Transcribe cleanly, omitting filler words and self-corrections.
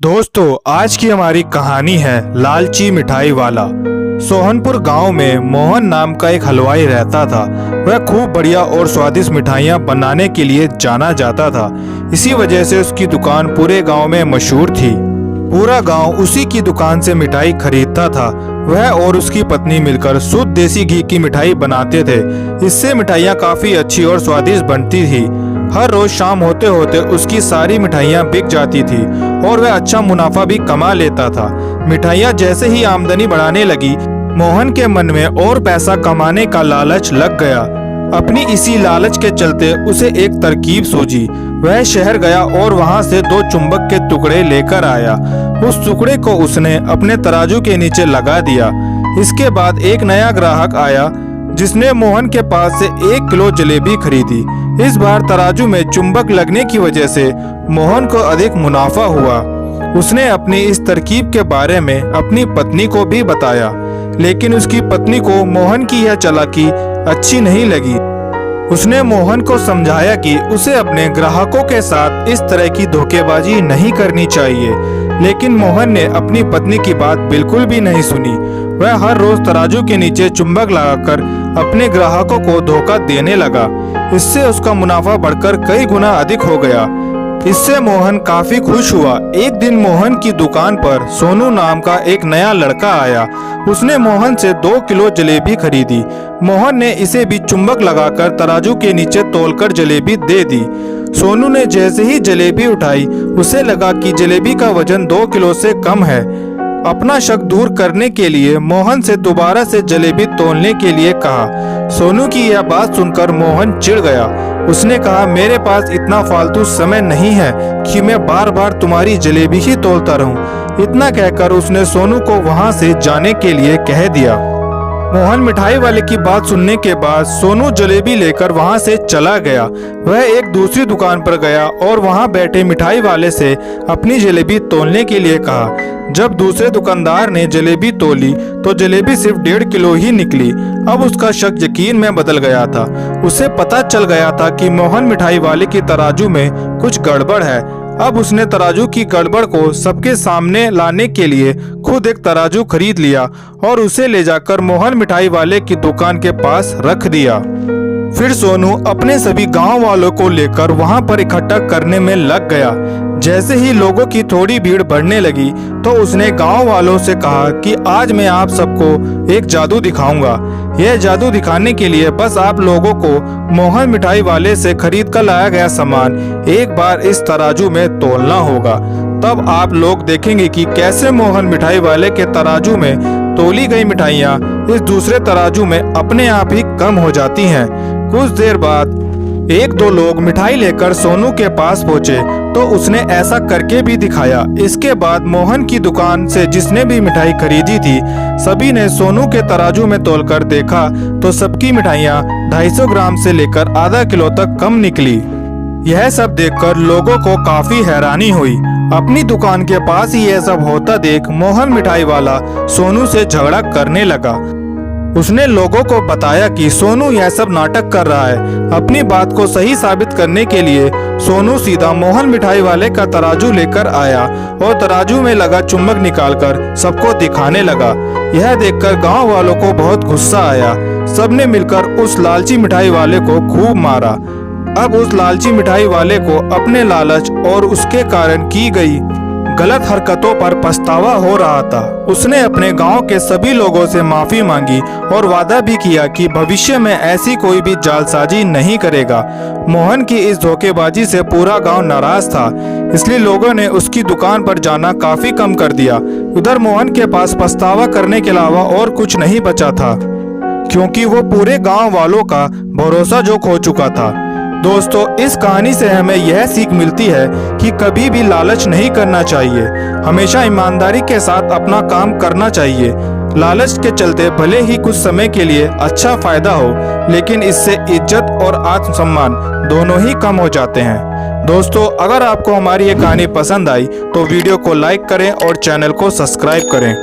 दोस्तों, आज की हमारी कहानी है लालची मिठाई वाला। सोहनपुर गांव में मोहन नाम का एक हलवाई रहता था। वह खूब बढ़िया और स्वादिष्ट मिठाइयाँ बनाने के लिए जाना जाता था। इसी वजह से उसकी दुकान पूरे गांव में मशहूर थी। पूरा गांव उसी की दुकान से मिठाई खरीदता था। वह और उसकी पत्नी मिलकर शुद्ध देसी घी की मिठाई बनाते थे। इससे मिठाइयाँ काफी अच्छी और स्वादिष्ट बनती थी। हर रोज शाम होते होते उसकी सारी मिठाइयाँ बिक जाती थी और वह अच्छा मुनाफा भी कमा लेता था। मिठाइयाँ जैसे ही आमदनी बढ़ाने लगी, मोहन के मन में और पैसा कमाने का लालच लग गया। अपनी इसी लालच के चलते उसे एक तरकीब सूझी। वह शहर गया और वहां से 2 चुंबक के टुकड़े लेकर आया। उस टुकड़े को उसने अपने तराजू के नीचे लगा दिया। इसके बाद एक नया ग्राहक आया जिसने मोहन के पास से 1 किलो जलेबी खरीदी। इस बार तराजू में चुंबक लगने की वजह से मोहन को अधिक मुनाफा हुआ। उसने अपनी इस तरकीब के बारे में अपनी पत्नी को भी बताया, लेकिन उसकी पत्नी को मोहन की यह चालाकी अच्छी नहीं लगी। उसने मोहन को समझाया कि उसे अपने ग्राहकों के साथ इस तरह की धोखेबाजी नहीं करनी चाहिए, लेकिन मोहन ने अपनी पत्नी की बात बिल्कुल भी नहीं सुनी। वह हर रोज तराजू के नीचे चुंबक लगाकर अपने ग्राहकों को धोखा देने लगा। इससे उसका मुनाफा बढ़कर कई गुना अधिक हो गया। इससे मोहन काफी खुश हुआ। एक दिन मोहन की दुकान पर सोनू नाम का एक नया लड़का आया। उसने मोहन से 2 किलो जलेबी खरीदी। मोहन ने इसे भी चुंबक लगाकर तराजू के नीचे तोलकर जलेबी दे दी। सोनू ने जैसे ही जलेबी उठाई, उसे लगा कि जलेबी का वजन 2 किलो से कम है। अपना शक दूर करने के लिए मोहन से दोबारा से जलेबी तोलने के लिए कहा। सोनू की यह बात सुनकर मोहन चिढ़ गया। उसने कहा, मेरे पास इतना फालतू समय नहीं है कि मैं बार बार तुम्हारी जलेबी ही तोलता रहूं। इतना कहकर उसने सोनू को वहां से जाने के लिए कह दिया। मोहन मिठाई वाले की बात सुनने के बाद सोनू जलेबी लेकर वहां से चला गया। वह एक दूसरी दुकान पर गया और वहां बैठे मिठाई वाले से अपनी जलेबी तोलने के लिए कहा। जब दूसरे दुकानदार ने जलेबी तोली तो जलेबी सिर्फ 1.5 किलो ही निकली। अब उसका शक यकीन में बदल गया था। उसे पता चल गया था कि मोहन मिठाई वाले की तराजू में कुछ गड़बड़ है। अब उसने तराजू की गड़बड़ को सबके सामने लाने के लिए खुद एक तराजू खरीद लिया और उसे ले जाकर मोहन मिठाई वाले की दुकान के पास रख दिया। फिर सोनू अपने सभी गांव वालों को लेकर वहां पर इकट्ठा करने में लग गया। जैसे ही लोगों की थोड़ी भीड़ बढ़ने लगी तो उसने गांव वालों से कहा कि आज मैं आप सबको एक जादू दिखाऊंगा। यह जादू दिखाने के लिए बस आप लोगों को मोहन मिठाई वाले से खरीद कर लाया गया सामान एक बार इस तराजू में तोलना होगा। तब आप लोग देखेंगे कि कैसे मोहन मिठाई वाले के तराजू में तोली गई मिठाइयाँ इस दूसरे तराजू में अपने आप ही कम हो जाती हैं। कुछ देर बाद 1-2 लोग मिठाई लेकर सोनू के पास पहुँचे तो उसने ऐसा करके भी दिखाया। इसके बाद मोहन की दुकान से जिसने भी मिठाई खरीदी थी, सभी ने सोनू के तराजू में तोलकर देखा तो सबकी मिठाइयाँ 250 ग्राम से लेकर आधा किलो तक कम निकली। यह सब देखकर लोगों को काफी हैरानी हुई। अपनी दुकान के पास ही यह सब होता देख मोहन मिठाई वाला सोनू से झगड़ा करने लगा। उसने लोगों को बताया कि सोनू यह सब नाटक कर रहा है। अपनी बात को सही साबित करने के लिए सोनू सीधा मोहन मिठाई वाले का तराजू लेकर आया और तराजू में लगा चुंबक निकालकर सबको दिखाने लगा। यह देखकर गांव वालों को बहुत गुस्सा आया। सबने मिलकर उस लालची मिठाई वाले को खूब मारा। अब उस लालची मिठाई वाले को अपने लालच और उसके कारण की गई गलत हरकतों पर पछतावा हो रहा था। उसने अपने गांव के सभी लोगों से माफी मांगी और वादा भी किया कि भविष्य में ऐसी कोई भी जालसाजी नहीं करेगा। मोहन की इस धोखेबाजी से पूरा गांव नाराज था, इसलिए लोगों ने उसकी दुकान पर जाना काफी कम कर दिया। उधर मोहन के पास पछतावा करने के अलावा और कुछ नहीं बचा था, क्योंकि वो पूरे गाँव वालों का भरोसा जो खो चुका था। दोस्तों, इस कहानी से हमें यह सीख मिलती है कि कभी भी लालच नहीं करना चाहिए। हमेशा ईमानदारी के साथ अपना काम करना चाहिए। लालच के चलते भले ही कुछ समय के लिए अच्छा फायदा हो, लेकिन इससे इज्जत और आत्मसम्मान दोनों ही कम हो जाते हैं। दोस्तों, अगर आपको हमारी ये कहानी पसंद आई तो वीडियो को लाइक करें और चैनल को सब्सक्राइब करें।